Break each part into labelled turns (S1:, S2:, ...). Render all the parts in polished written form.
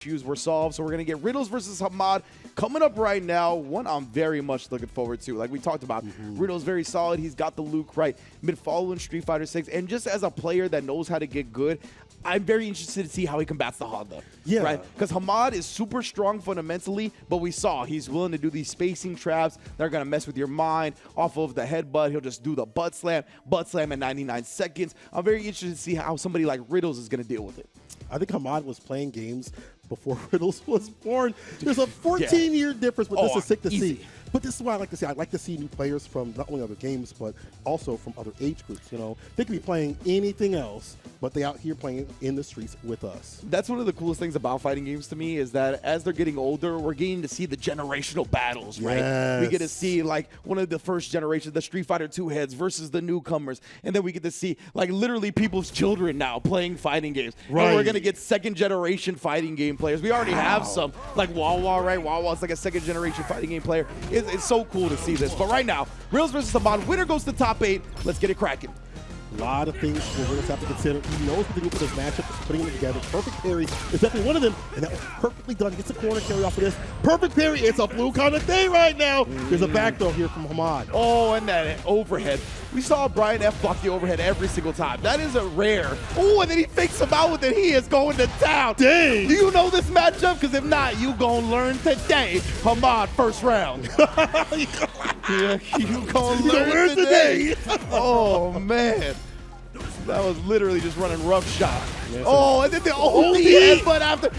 S1: issues were solved. So we're going to get Riddles versus Hamad coming up right now. One I'm very much looking forward to. Like we talked about, Riddles very solid. He's got the Luke right. Been following Street Fighter 6. And just as a player that knows how to get good, I'm very interested to see how he combats the Honda.
S2: Yeah.
S1: Right? Because Hamad is super strong fundamentally, but we saw he's willing to do these spacing traps. They're going to mess with your mind off of the headbutt. He'll just do the butt slam in 99 seconds. I'm very interested to see how somebody like Riddles is going to deal with it.
S2: I think Hamad was playing games before Riddles was born. There's a 14-year difference, but this is sick to see. But this is what I like to see. I like to see new players from not only other games, but also from other age groups. You know, they could be playing anything else, but they out here playing in the streets with us.
S1: That's one of the coolest things about fighting games to me is that as they're getting older, we're getting to see the generational battles, right?
S2: Yes.
S1: We get to see like one of the first generation, the Street Fighter 2 heads versus the newcomers. And then we get to see like literally people's children now playing fighting games.
S2: Right.
S1: And we're going to get second generation fighting game players. We already have some, like Wawa, right? Wawa's like a second generation fighting game player. It's so cool to see this. But right now, Riddles versus Hamad, winner goes to top 8. Let's get it cracking.
S2: A lot of things for Riddles have to consider. He knows what to do for this matchup, just putting them together. Perfect parry is definitely one of them, and that was perfectly done. He gets a corner carry off of this. Perfect parry. It's a blue kind of thing right now. There's a back throw here from Hamad.
S1: Oh, and that overhead. We saw Brian F. block the overhead every single time. That is a rare. Oh, and then he fakes him out with it. He is going to town.
S2: Dang.
S1: Do you know this matchup? Because if not, you going to learn today. Hamad, first round. Yeah, you going to learn today. Oh, man. That was literally just running rough shot. Yes, oh, and then the only headbutt after.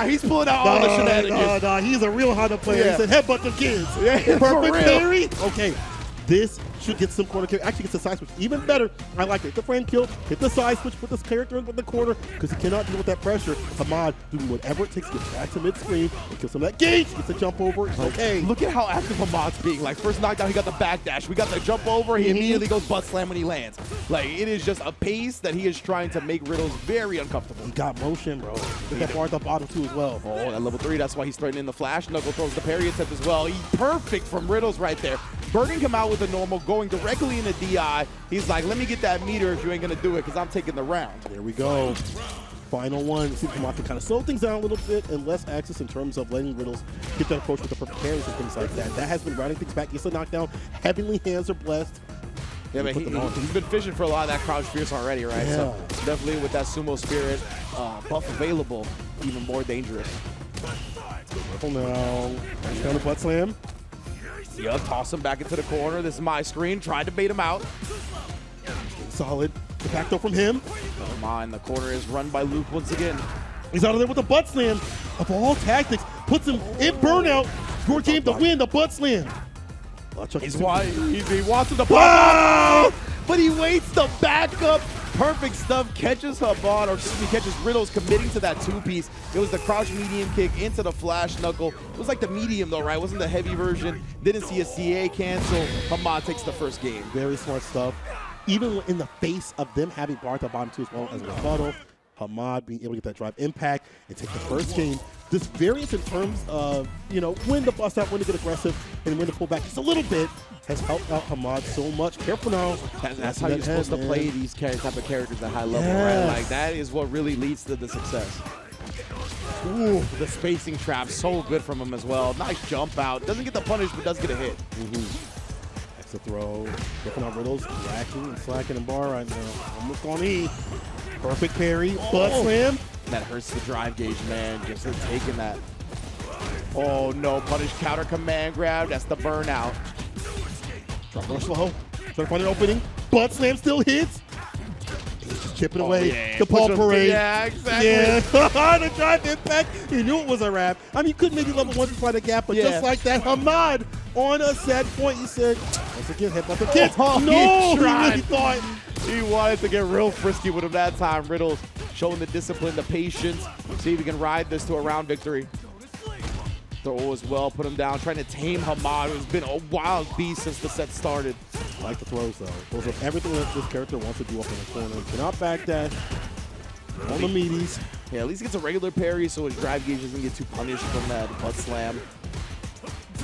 S1: He's pulling out all the shenanigans.
S2: Nah, he's a real Honda player.
S1: Yeah.
S2: He said headbutt the kids.
S1: Yeah,
S2: Perfect parry. Okay, this should get some corner carry. Actually gets the side switch. Even better. I like it. Hit the frame kill, hit the side switch, put this character in the corner because he cannot deal with that pressure. Hamad doing whatever it takes to get back to mid-screen and kill some of that gauge. Gets a jump over. It's okay.
S1: Look at how active Hamad's being. Like, first knockdown, he got the backdash. We got the jump over. He immediately goes butt slam when he lands. Like, it is just a pace that he is trying to make Riddles very uncomfortable.
S2: He got motion, bro. Look at bar at the bottom, too, as well.
S1: Oh, that level 3, that's why he's threatening the flash. Knuckle throws the parry attempt as well. He's perfect from Riddles right there. Burning him out with a normal, going directly into DI. He's like, let me get that meter if you ain't going to do it because I'm taking the round.
S2: There we go. Final one. See if Hamad can kind of slow things down a little bit and less access in terms of letting Riddles get that approach with the perfect parries and things like that. That has been routing things back. Gets a knockdown. Heavenly hands are blessed.
S1: Yeah, but he's been fishing for a lot of that crouch fierce already, right?
S2: Yeah.
S1: So definitely with that sumo spirit buff available, even more dangerous.
S2: Careful now. He's down the butt slam.
S1: Yeah, toss him back into the corner. This is my screen. Tried to bait him out.
S2: Solid. The back throw from him.
S1: Never mind. The corner is run by Luke once again.
S2: He's out of there with the butt slam. Of all tactics, puts him in burnout. Your game to win the butt slam.
S1: He wants him to pop out, but he waits to back up. Perfect stuff. Catches Hamad, or excuse me, catches Riddles committing to that two-piece. It was the crouch medium kick into the flash knuckle. It was like the medium though, right? It wasn't the heavy version. Didn't see a CA cancel. Hamad takes the first game.
S2: Very smart stuff. Even in the face of them having bar at the bottom too as well as a rebuttal, Hamad being able to get that drive impact and take the first game. This variance in terms of, you know, when to bust out, when to get aggressive, and when to pull back just a little bit has helped out Hamad so much. Careful now.
S1: That's how you're supposed to play these type of characters at high level, right? Like, that is what really leads to the success. Ooh, the spacing trap, so good from him as well. Nice jump out. Doesn't get the punish, but does get a hit.
S2: That's a throw. Careful now, Riddles lacking and slacking in bar right now. Almost on E. Perfect parry. Butt slam.
S1: That hurts the drive gauge, man. Just taking that. Oh, no. Punish counter command grab. That's the burnout.
S2: Drop rush slow. Trying to find an opening. Butt slam still hits. He's just chipping away.
S1: Yeah.
S2: The ball parade.
S1: Yeah, exactly.
S2: Yeah. The drive impact. He knew it was a wrap. I mean, you could maybe level 1 to find a gap, but just like that, Hamad on a set point, he said, once again, headbutt the kids.
S1: Oh,
S2: no,
S1: he
S2: really thought.
S1: He wanted to get real frisky with him that time. Riddles showing the discipline, the patience. See if he can ride this to a round victory. Throw as well, put him down, trying to tame Hamad, who's been a wild beast since the set started.
S2: I like the throws, though. Those are everything that this character wants to do up in the corner. He cannot backdash on the meaties.
S1: Yeah, at least he gets a regular parry so his drive gauge doesn't get too punished from that butt slam.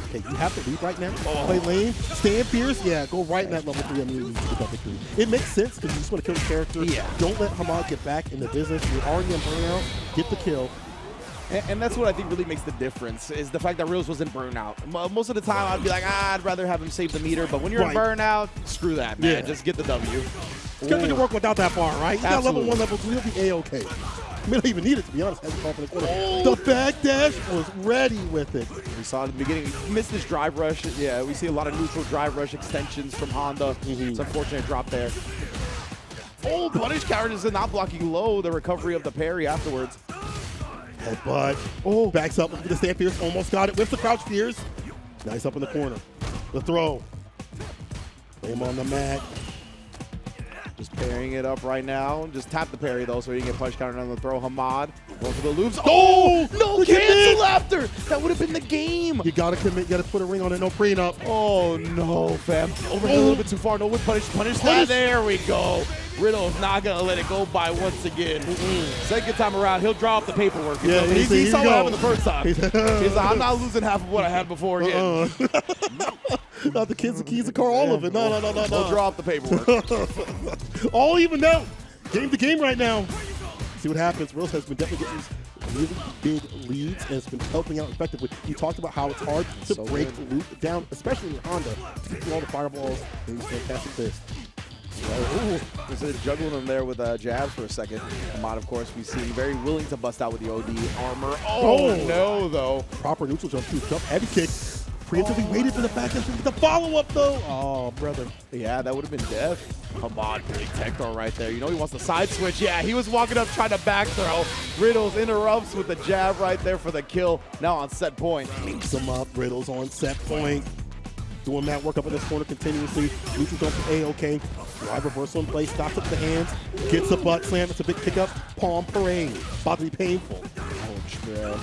S2: Okay, you have to lead right now. Play lane, stand fierce. Yeah, go right in that level 3 immunity to get that victory. It makes sense because you just want to kill the character.
S1: Yeah.
S2: Don't let Hamad get back in the business. You're already in burnout. Get the kill.
S1: And that's what I think really makes the difference, is the fact that Riddles was in burnout. Most of the time, I'd be like, I'd rather have him save the meter. But when you're in burnout, screw that, man. Yeah. Just get the W.
S2: It's going to work without that bar, right? He's got level 1, level 2. He'll be A-OK. I mean, I don't even need it, to be honest. Has the corner. The back dash was ready with it.
S1: We saw at the beginning, he missed his drive rush. Yeah, we see a lot of neutral drive rush extensions from Honda. It's an unfortunate drop there. Oh, punish counter is not blocking low, the recovery of the parry afterwards.
S2: Headbutt. Oh, backs up with the stand fierce. Almost got it with the crouch fierce. Nice up in the corner. The throw. Lay him on the mat.
S1: Just parrying it up right now. Just tap the parry, though, so you can get punch counter on the throw. Hamad going for the loops.
S2: Oh,
S1: no cancel after. That would have been the game.
S2: You got to commit. You got to put a ring on it. No prenup.
S1: Oh, no, fam. Overhead a little bit too far. No with punish. Punish that. There we go. Riddle's not going to let it go by once again. Second time around, he'll draw up the paperwork.
S2: Yeah,
S1: he saw what happened the first time. He's like, I'm not losing half of what I had before again.
S2: Not the keys, the car, all of it. No.
S1: He'll draw up the paperwork.
S2: All even now. Game to game right now. See what happens. Riddles has been definitely getting these really big leads and it's been helping out effectively. You talked about how it's hard to break loop down, especially in Honda, to get through all the fireballs and these fantastic fists.
S1: Just juggling him there with jabs for a second. Hamad, of course, we see very willing to bust out with the OD armor. Oh, no, though.
S2: Proper neutral jump, too. Jump, heavy kick. Preemptively waited for the back end with the follow-up, though. Oh, brother.
S1: Yeah, that would have been death. Hamad, big tech throw right there. You know he wants the side switch. Yeah, he was walking up trying to back throw. Riddles interrupts with the jab right there for the kill. Now on set point.
S2: Picks him up. Riddles on set point. Doing that work up in this corner continuously. Neutral jump for A-OK. Drive reversal in place. Stops up the hands. Gets a butt slam. It's a big pickup. Palm parade. About to be painful.
S1: Ouch, man.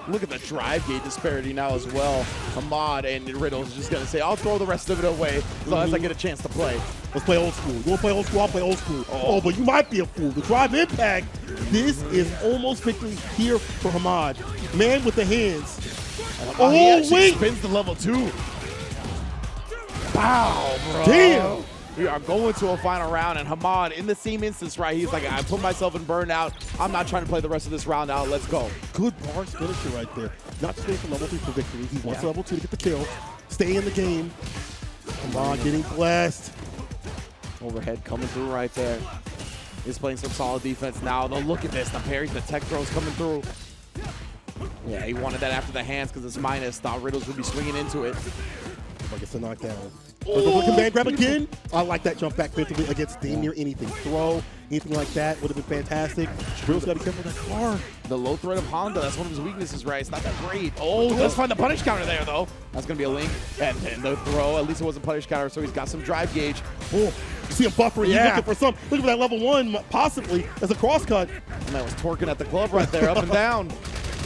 S1: Look at the drive gate disparity now as well. Hamad and Riddles is just going to say, I'll throw the rest of it away as long as I get a chance to play.
S2: Let's play old school. You want to play old school? I'll play old school. Oh, but you might be a fool. The drive impact. This is almost victory here for Hamad. Man with the hands.
S1: He actually spins to level 2. Wow, bro.
S2: Damn.
S1: We are going to a final round, and Hamad, in the same instance, right, he's like, I put myself in burnout. I'm not trying to play the rest of this round out. Let's go.
S2: Good bars finisher right there. Not just for level 3 for victory. He wants level 2 to get the kill. Stay in the game. Hamad getting blessed.
S1: Overhead coming through right there. He's playing some solid defense now. Though, look at this. The parries, the tech throws coming through. Yeah, he wanted that after the hands because it's minus. Thought Riddles would be swinging into it.
S2: Like it's a knockdown. Looking bad grab again. I like that jump back defensively against damn near anything. Throw, anything like that would have been fantastic. Riddles got to be careful with that car.
S1: The low threat of Honda, that's one of his weaknesses, right? It's not that great. Oh, let's find the punish counter there, though. That's going to be a link. And the throw, at least it wasn't punish counter, so he's got some drive gauge.
S2: Oh, you see him buffering. Yeah. He's looking for that level 1, possibly, as a cross cut.
S1: And that was torquing at the glove right there, up and down.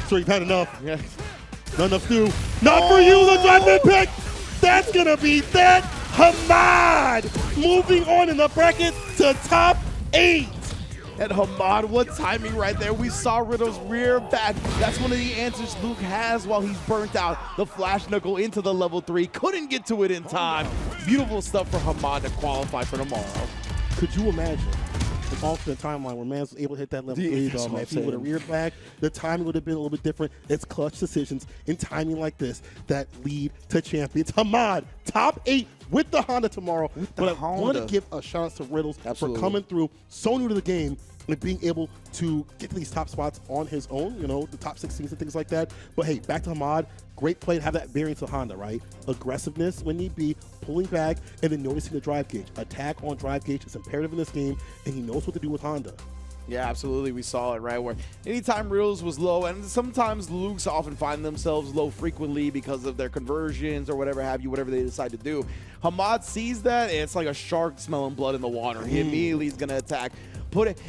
S2: So you've had enough. Yeah. Not enough to. Not for you, the drive impact. That's going to be that. Hamad moving on in the bracket to top 8.
S1: And Hamad, what timing right there. We saw Riddles rear back. That's one of the answers Luke has while he's burnt out. The flash knuckle into the level 3. Couldn't get to it in time. Beautiful stuff for Hamad to qualify for tomorrow.
S2: Could you imagine the alternate timeline where man was able to hit that level 3, though, man? If he would have reared back, the timing would have been a little bit different. It's clutch decisions in timing like this that lead to champions. Hamad, top 8 with the Honda tomorrow. But I want to give a shout out to Riddles for coming through so new to the game and being able to get to these top spots on his own, you know, the top 16s and things like that. But hey, back to Hamad. Great play to have that variance of Honda, right? Aggressiveness when need be, pulling back, and then noticing the drive gauge. Attack on drive gauge is imperative in this game, and he knows what to do with Honda.
S1: Yeah, absolutely. We saw it, right? Where anytime Riddles was low, and sometimes Lukes often find themselves low frequently because of their conversions or whatever have you, whatever they decide to do. Hamad sees that, and it's like a shark smelling blood in the water. He immediately is going to attack.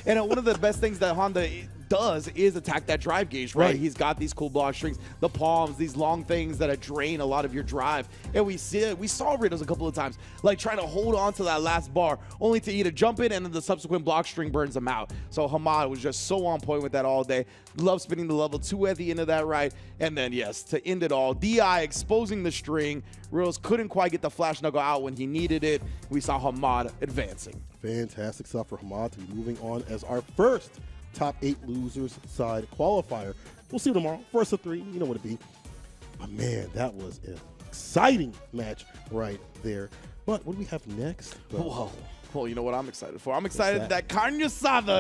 S1: And one of the best things that Honda does is attack that drive gauge, right? He's got these cool block strings, the palms, these long things that drain a lot of your drive. And we saw Riddles a couple of times, like trying to hold on to that last bar, only to either jump in and then the subsequent block string burns them out. So Hamad was just so on point with that all day. Love spinning the level 2 at the end of that, right? And then, yes, to end it all, DI exposing the string. Riddles couldn't quite get the flash knuckle out when he needed it. We saw Hamad advancing.
S2: Fantastic stuff for Hamad to be moving on as our first top 8 losers side qualifier. We'll see you tomorrow. First of 3, you know what it be. But man, that was an exciting match right there. But what do we have next?
S1: Whoa. Well, you know what I'm excited for? I'm excited that Carne Asada